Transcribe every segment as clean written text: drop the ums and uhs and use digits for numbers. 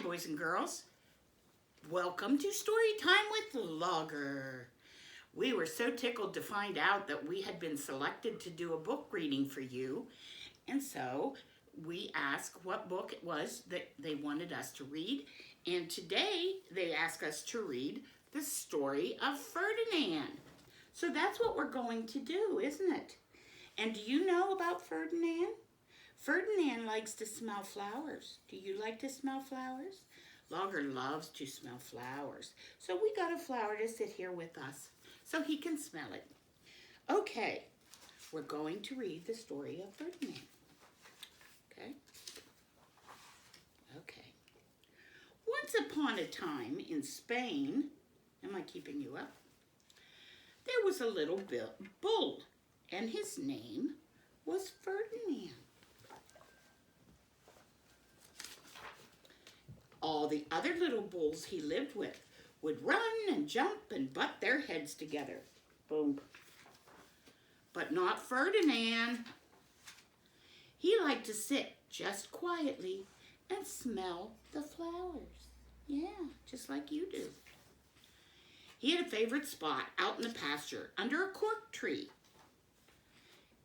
Hi, boys and girls. Welcome to Story Time with Logger. We were so tickled to find out that we had been selected to do a book reading for you. And so we asked what book it was that they wanted us to read. And today they asked us to read The Story of Ferdinand. So that's what we're going to do, isn't it? And do you know about Ferdinand? Ferdinand likes to smell flowers. Do you like to smell flowers? Logger loves to smell flowers. So we got a flower to sit here with us so he can smell it. Okay, we're going to read the story of Ferdinand. Okay? Okay. Once upon a time in Spain, am I keeping you up? There was a little bull, and his name was Ferdinand. All the other little bulls he lived with would run and jump and butt their heads together. Boom. But not Ferdinand. He liked to sit just quietly and smell the flowers. Yeah, just like you do. He had a favorite spot out in the pasture under a cork tree.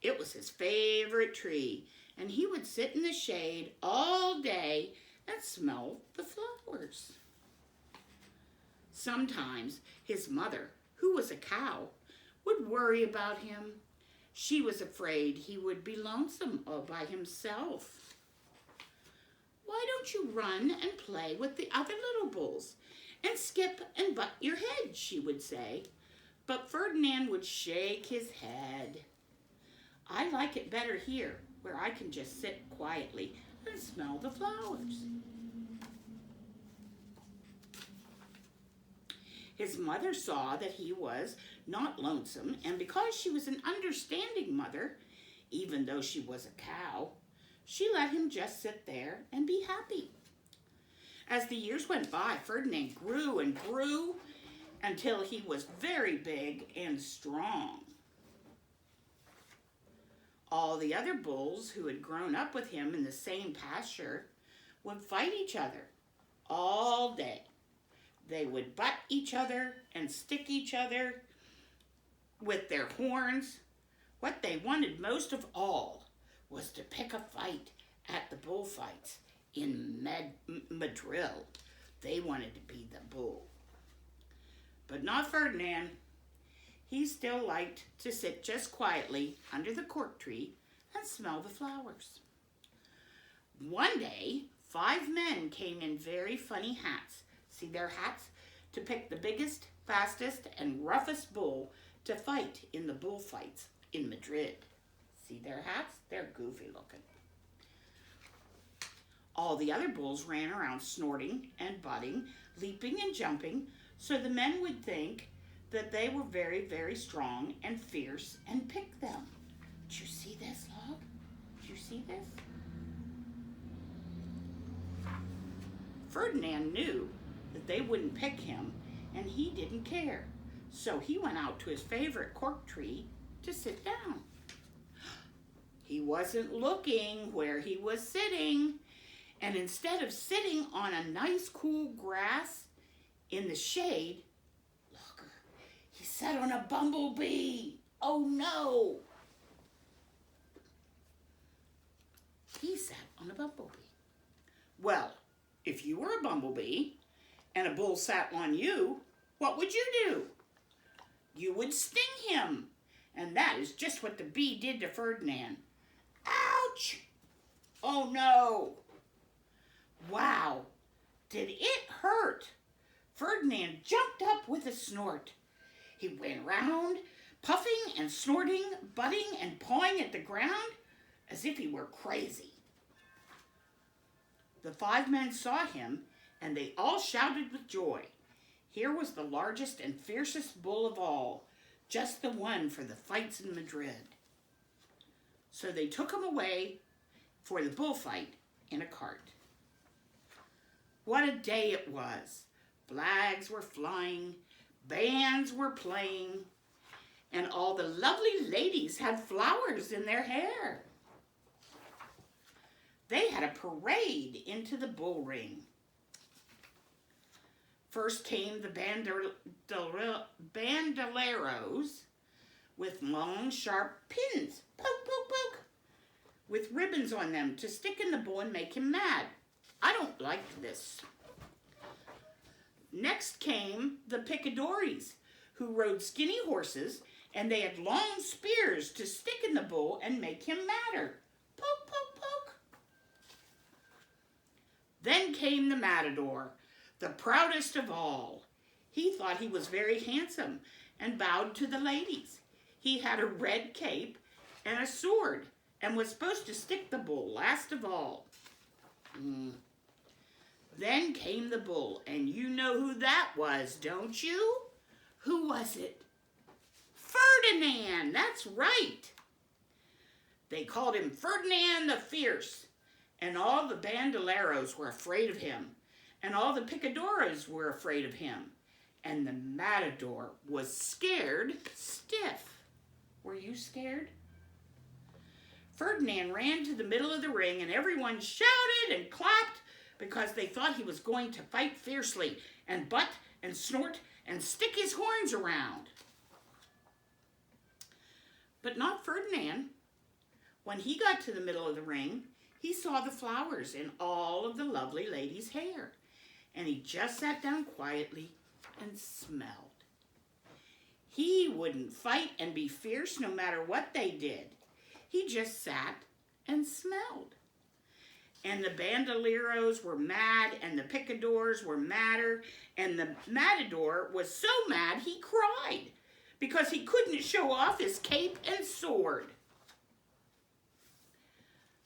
It was his favorite tree, and he would sit in the shade all day and smell the flowers. Sometimes his mother, who was a cow, would worry about him. She was afraid he would be lonesome all by himself. Why don't you run and play with the other little bulls and skip and butt your head, she would say. But Ferdinand would shake his head. I like it better here, where I can just sit quietly and smell the flowers. His mother saw that he was not lonesome, and because she was an understanding mother, even though she was a cow, she let him just sit there and be happy. As the years went by, Ferdinand grew and grew until he was very big and strong. All the other bulls who had grown up with him in the same pasture would fight each other all day. They would butt each other and stick each other with their horns. What they wanted most of all was to pick a fight at the bullfights in Madrid. They wanted to be the bull. But not Ferdinand. He still liked to sit just quietly under the cork tree and smell the flowers. One day, 5 men came in very funny hats. See their hats? To pick the biggest, fastest, and roughest bull to fight in the bullfights in Madrid. See their hats? They're goofy looking. All the other bulls ran around snorting and butting, leaping and jumping, so the men would think that they were very, very strong and fierce and pick them. Did you see this, Log? Did you see this? Ferdinand knew that they wouldn't pick him, and he didn't care. So he went out to his favorite cork tree to sit down. He wasn't looking where he was sitting, and instead of sitting on a nice cool grass in the shade, he sat on a bumblebee. Oh no! He sat on a bumblebee. Well, if you were a bumblebee and a bull sat on you, what would you do? You would sting him. And that is just what the bee did to Ferdinand. Ouch! Oh no! Wow! Did it hurt? Ferdinand jumped up with a snort. He went round, puffing and snorting, butting and pawing at the ground as if he were crazy. The 5 men saw him, and they all shouted with joy. Here was the largest and fiercest bull of all, just the one for the fights in Madrid. So they took him away for the bullfight in a cart. What a day it was! Flags were flying, bands were playing, and all the lovely ladies had flowers in their hair. They had a parade into the bull ring. First came the bandoleros with long, sharp pins, poke, poke, poke, with ribbons on them to stick in the bull and make him mad. I don't like this. Next came the picadores, who rode skinny horses, and they had long spears to stick in the bull and make him madder. Poke, poke, poke. Then came the matador, the proudest of all. He thought he was very handsome and bowed to the ladies. He had a red cape and a sword and was supposed to stick the bull last of all. Then came the bull, and you know who that was, don't you? Who was it? Ferdinand, that's right. They called him Ferdinand the Fierce, and all the bandoleros were afraid of him, and all the picadores were afraid of him, and the matador was scared stiff. Were you scared? Ferdinand ran to the middle of the ring, and everyone shouted and clapped because they thought he was going to fight fiercely and butt and snort and stick his horns around. But not Ferdinand. When he got to the middle of the ring, he saw the flowers in all of the lovely ladies' hair, and he just sat down quietly and smelled. He wouldn't fight and be fierce no matter what they did. He just sat and smelled. And the bandoleros were mad, and the picadores were madder, and the matador was so mad he cried because he couldn't show off his cape and sword.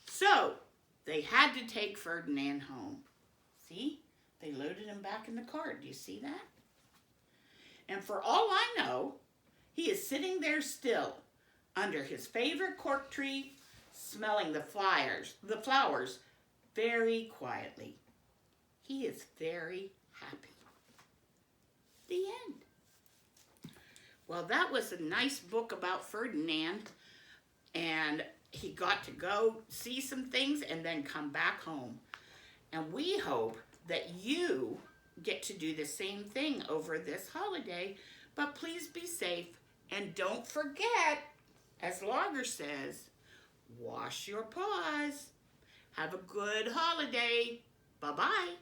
So they had to take Ferdinand home. See? They loaded him back in the cart. Do you see that? And for all I know, he is sitting there still under his favorite cork tree, smelling the flowers very quietly. He is very happy. The end. Well, that was a nice book about Ferdinand, and he got to go see some things and then come back home. And we hope that you get to do the same thing over this holiday, but please be safe and don't forget, as Logger says, wash your paws. Have a good holiday. Bye-bye.